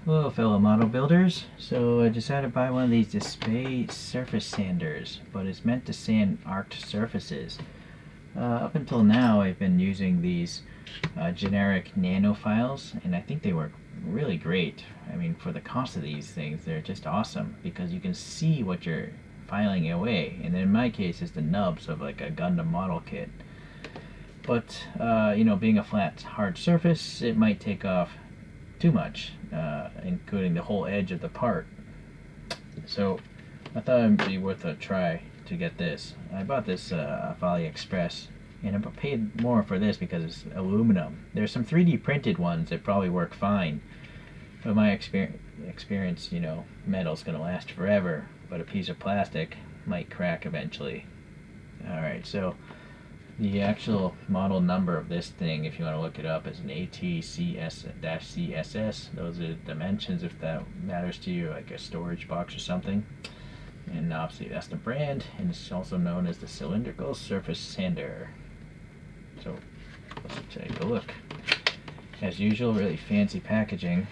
Hello fellow model builders. So I decided to buy one of these Dspiae surface sanders, but it's meant to sand arced surfaces. Up until now I've been using these generic nano files, and I think they work really great. I mean, for the cost of these things, they're just awesome because you can see what you're filing away, and in my case it's the nubs of like a Gundam model kit. But you know, being a flat hard surface, it might take off too much, including the whole edge of the part. So I thought it would be worth a try to get this. I bought this off AliExpress, and I paid more for this because it's aluminum. There's some 3D printed ones that probably work fine, but my experience, you know, metal's gonna last forever, but a piece of plastic might crack eventually. Alright, so the actual model number of this thing, if you want to look it up, is an AT-CSS. Those are the dimensions, if that matters to you, like a storage box or something. And obviously that's the brand, and it's also known as the Cylindrical Surface Sander. So let's take a look. As usual, really fancy packaging.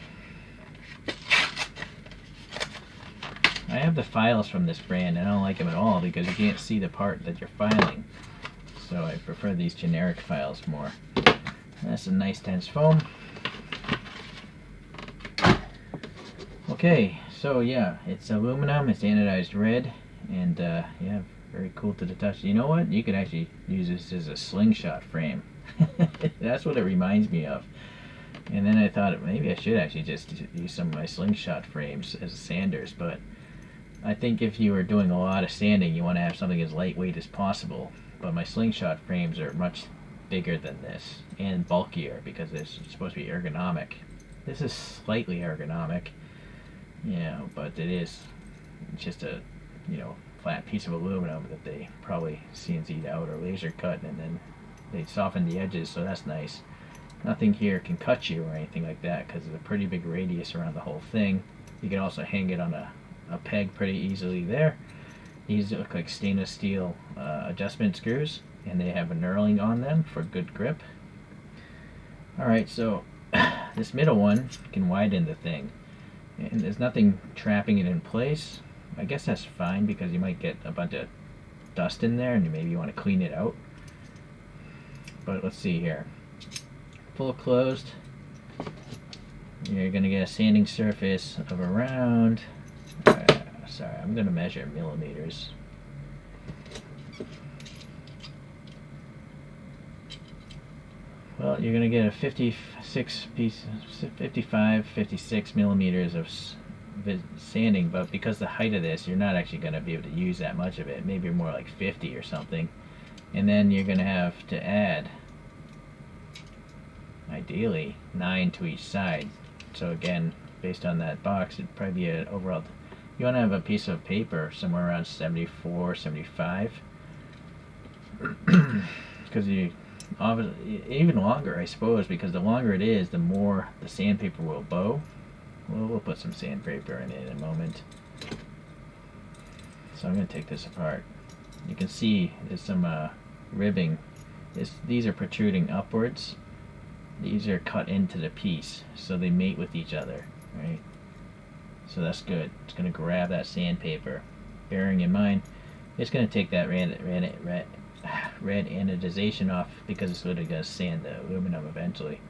I have the files from this brand, and I don't like them at all because you can't see the part that you're filing. So I prefer these generic files more. That's a nice dense foam. Okay, so yeah, it's aluminum, it's anodized red, and yeah, very cool to the touch. You know what? You could actually use this as a slingshot frame. That's what it reminds me of. And then I thought maybe I should actually just use some of my slingshot frames as sanders, but I think if you are doing a lot of sanding, you want to have something as lightweight as possible. But my slingshot frames are much bigger than this and bulkier because it's supposed to be ergonomic. This is slightly ergonomic, you know, but it is just a, you know, flat piece of aluminum that they probably CNC'd out or laser cut, and then they soften the edges, so that's nice. Nothing here can cut you or anything like that because there's a pretty big radius around the whole thing. You can also hang it on a peg pretty easily there. These look like stainless steel adjustment screws, and they have a knurling on them for good grip. Alright, so this middle one can widen the thing, and there's nothing trapping it in place. I guess that's fine because you might get a bunch of dust in there and maybe you want to clean it out. But let's see here. Full closed, you're going to get a sanding surface of around, sorry, I'm going to measure millimeters. Well, you're going to get a 56 millimeters of sanding, but because the height of this, you're not actually going to be able to use that much of it. Maybe more like 50 or something. And then you're going to have to add, ideally, 9 to each side. So again, based on that box, it'd probably be an overall, you want to have a piece of paper somewhere around 74, 75. Because you, obviously, even longer, I suppose, because the longer it is, the more the sandpaper will bow. We'll put some sandpaper in it in a moment. So I'm going to take this apart. You can see there's some ribbing. These are protruding upwards. These are cut into the piece, so they mate with each other, right? So that's good. It's going to grab that sandpaper. Bearing in mind, it's going to take that red anodization off because it's literally going to sand the aluminum eventually.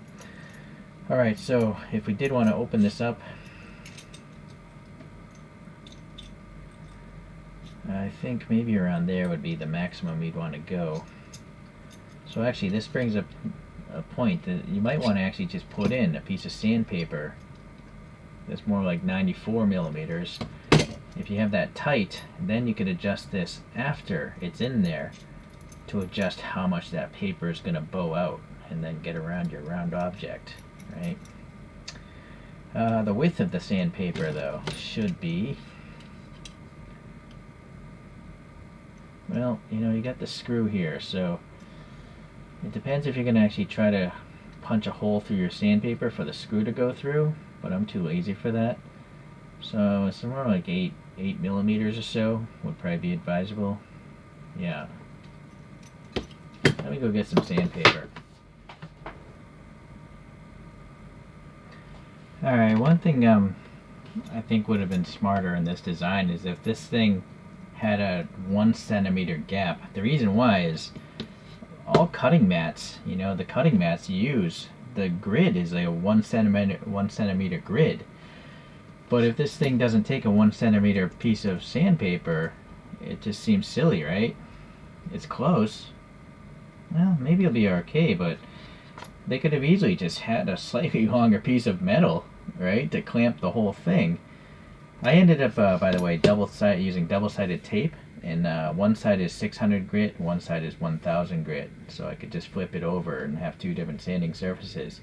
Alright, so if we did want to open this up, I think maybe around there would be the maximum we'd want to go. So actually this brings up a point that you might want to actually just put in a piece of sandpaper that's more like 94 millimeters. If you have that tight, then you could adjust this after it's in there to adjust how much that paper is going to bow out and then get around your round object, right? The width of the sandpaper, though, should be, well, you know, you got the screw here, so it depends if you're going to actually try to punch a hole through your sandpaper for the screw to go through, but I'm too lazy for that. So somewhere like 8 millimeters or so would probably be advisable. Yeah. Let me go get some sandpaper. Alright, one thing I think would have been smarter in this design is if this thing had a 1 centimeter gap. The reason why is all cutting mats, you know, the cutting mats you use, the grid is a 1 centimeter grid. But if this thing doesn't take a 1 centimeter piece of sandpaper, it just seems silly, right? It's close. Well, maybe it'll be okay, but they could have easily just had a slightly longer piece of metal, right, to clamp the whole thing. I ended up, by the way, using double-sided tape, and one side is 600 grit, one side is 1000 grit, so I could just flip it over and have two different sanding surfaces.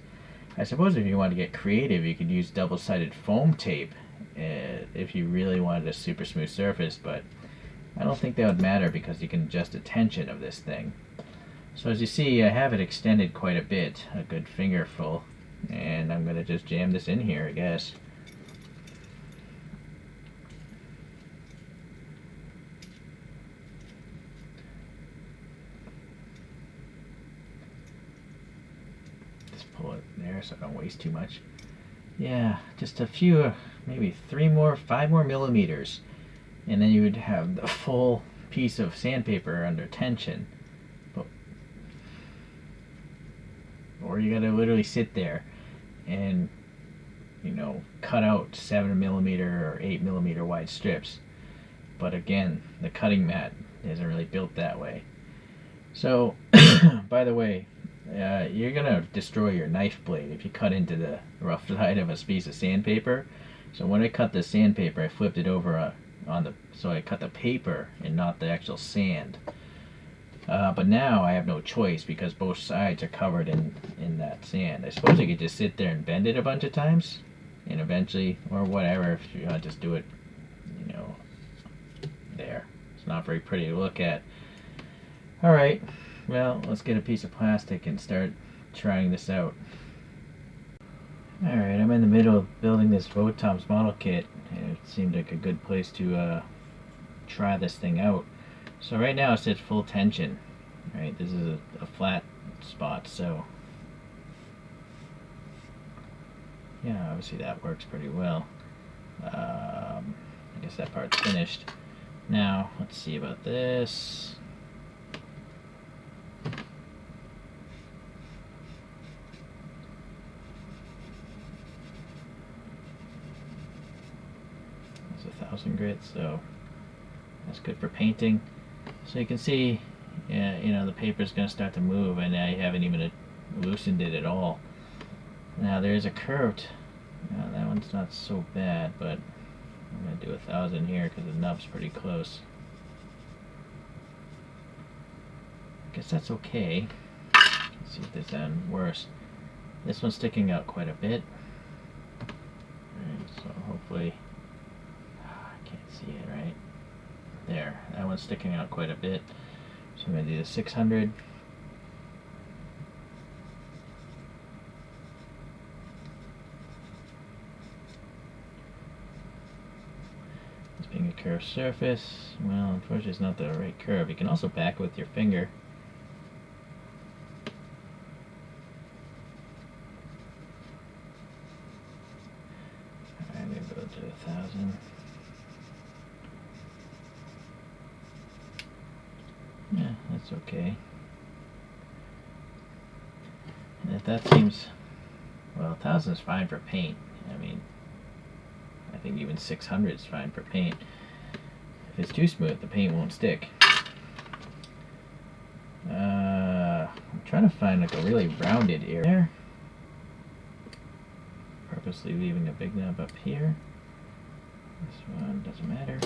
I suppose if you want to get creative, you could use double-sided foam tape if you really wanted a super smooth surface, but I don't think that would matter because you can adjust the tension of this thing. So as you see, I have it extended quite a bit, a good fingerful, and I'm going to just jam this in here, I guess. Just pull it there so I don't waste too much. Yeah, just a few, maybe 5 more millimeters, and then you would have the full piece of sandpaper under tension. Or you gotta literally sit there and, you know, cut out 7 millimeter or 8 millimeter wide strips. But again, the cutting mat isn't really built that way. So, by the way, you're gonna destroy your knife blade if you cut into the rough side of a piece of sandpaper. So when I cut the sandpaper, I flipped it over so I cut the paper and not the actual sand. But now I have no choice because both sides are covered in that sand. I suppose I could just sit there and bend it a bunch of times, and eventually, or whatever, if you just do it, you know, there. It's not very pretty to look at. Alright, well, let's get a piece of plastic and start trying this out. Alright, I'm in the middle of building this Votom's model kit, and it seemed like a good place to try this thing out. So right now it's at full tension, right? This is a flat spot, so yeah, obviously that works pretty well. I guess that part's finished. Now, let's see about this. It's 1000 grit, so that's good for painting. So you can see, you know, the paper's going to start to move, and I haven't even loosened it at all. Now there's a curved, that one's not so bad, but I'm going to do 1000 here because the nub's pretty close. I guess that's okay. Let's see if this end worse. This one's sticking out quite a bit. Alright, so hopefully, I can't see it right. There, that one's sticking out quite a bit. So I'm going to do the 600. This being a curved surface, well, unfortunately it's not the right curve. You can also back with your finger. Alright, maybe we'll do 1000. Yeah, that's okay. And if that seems, well, 1000 is fine for paint. I mean, I think even 600 is fine for paint. If it's too smooth, the paint won't stick. I'm trying to find like a really rounded area. Purposely leaving a big nub up here. This one doesn't matter.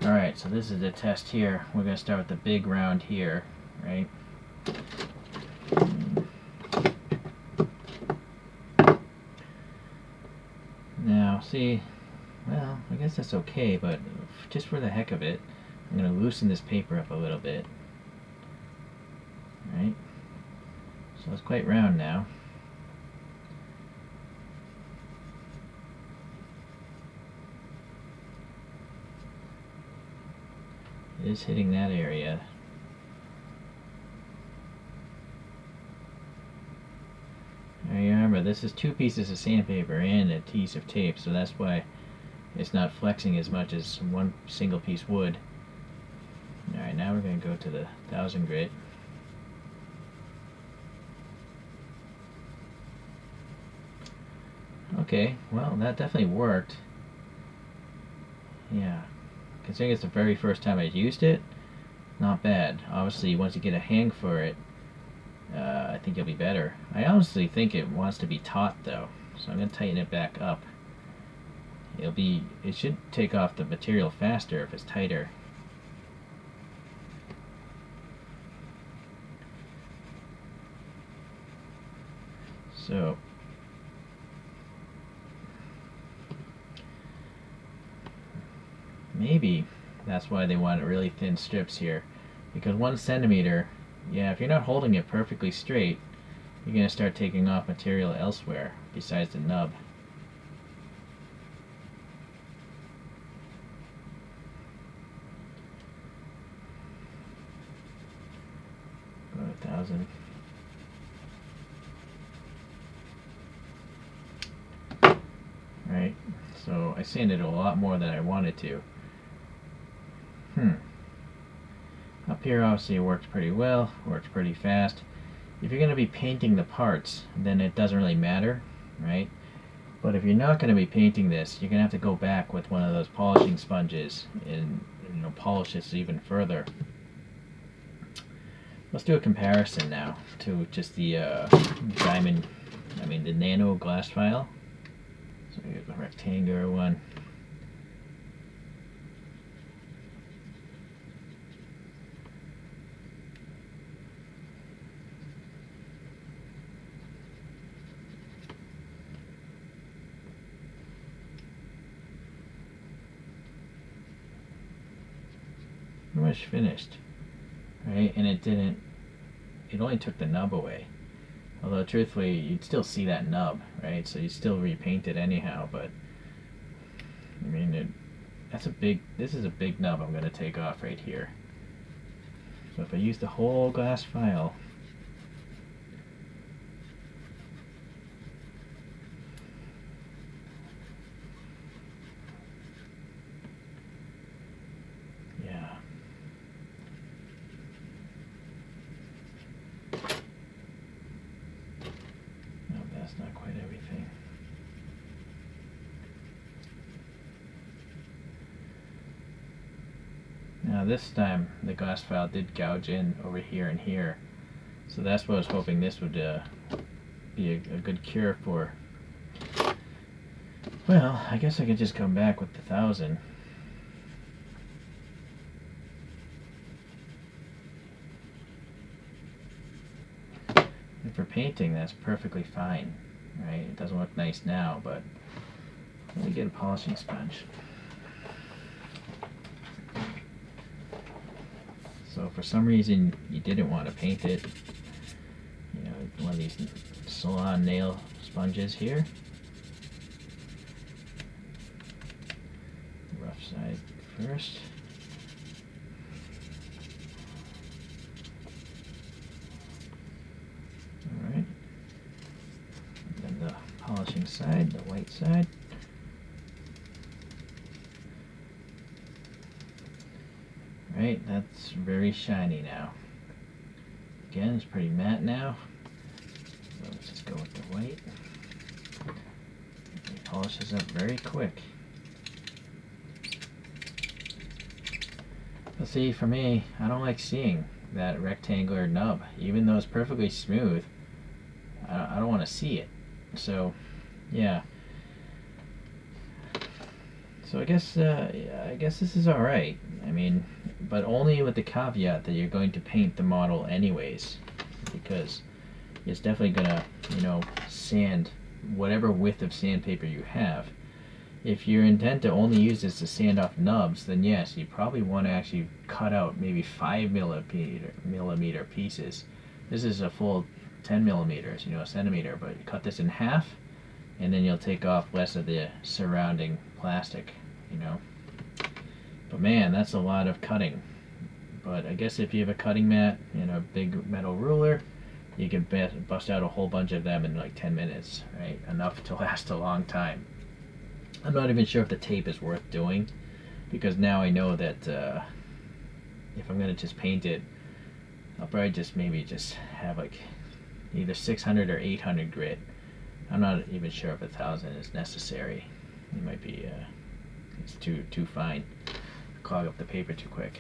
Alright, so this is the test here. We're going to start with the big round here, right? Now, see, well, I guess that's okay, but just for the heck of it, I'm going to loosen this paper up a little bit. Right? So it's quite round now. It is hitting that area. Now you remember remember, this is 2 pieces of sandpaper and a piece of tape, so that's why it's not flexing as much as one single piece would. Alright, now we're going to go to the 1000 grit. Okay, well, that definitely worked. Yeah, considering it's the very first time I used it, not bad. Obviously, once you get a hang for it, I think you'll be better. I honestly think it wants to be taut though, so I'm going to tighten it back up. It should take off the material faster if it's tighter. So maybe that's why they want really thin strips here, because 1 centimeter, yeah, if you're not holding it perfectly straight, you're going to start taking off material elsewhere besides the nub. Go to 1000. Right, so I sanded it a lot more than I wanted to. Up here obviously it works pretty well, works pretty fast. If you're going to be painting the parts, then it doesn't really matter, right? But if you're not going to be painting this, you're going to have to go back with one of those polishing sponges and polish this even further. Let's do a comparison now to just the the nano glass file. So here's the rectangular one. Pretty much finished, right? And it only took the nub away. Although truthfully, you'd still see that nub, right? So you'd still repaint it anyhow, but I mean, this is a big nub I'm going to take off right here. So if I use the whole glass file, yeah. No, that's not quite everything. Now this time the glass file did gouge in over here and here, so that's what I was hoping this would be a good cure for. Well, I guess I could just come back with the 1000. And for painting, that's perfectly fine, right? It doesn't look nice now, but let me get a polishing sponge. So for some reason you didn't want to paint it, one of these salon nail sponges here. Rough side first. Alright. Then the polishing side, the white side. Right, that's very shiny now. Again, it's pretty matte now. So let's just go with the white. It polishes up very quick. But see, for me, I don't like seeing that rectangular nub. Even though it's perfectly smooth, I don't want to see it. So, yeah. So I guess this is all right. I mean, but only with the caveat that you're going to paint the model anyways, because it's definitely gonna, sand whatever width of sandpaper you have. If your intent to only use this to sand off nubs, then yes, you probably want to actually cut out maybe 5 millimeter pieces. This is a full 10 millimeters, a centimeter, but you cut this in half, and then you'll take off less of the surrounding plastic, But man, that's a lot of cutting. But I guess if you have a cutting mat and a big metal ruler, you can bust out a whole bunch of them in like 10 minutes, right? Enough to last a long time. I'm not even sure if the tape is worth doing, because now I know that if I'm going to just paint it, I'll probably just maybe just have like either 600 or 800 grit. I'm not even sure if 1,000 is necessary. It might be it's too fine. Clog up the paper too quick.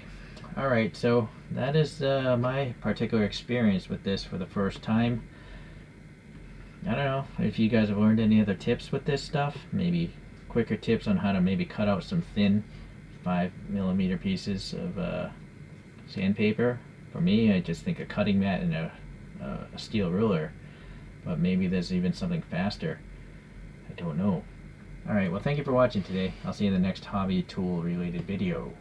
Alright, so that is my particular experience with this for the first time. I don't know if you guys have learned any other tips with this stuff. Maybe quicker tips on how to maybe cut out some thin 5mm pieces of sandpaper. For me, I just think a cutting mat and a steel ruler, but maybe there's even something faster. I don't know. Alright, well, thank you for watching today. I'll see you in the next hobby tool related video.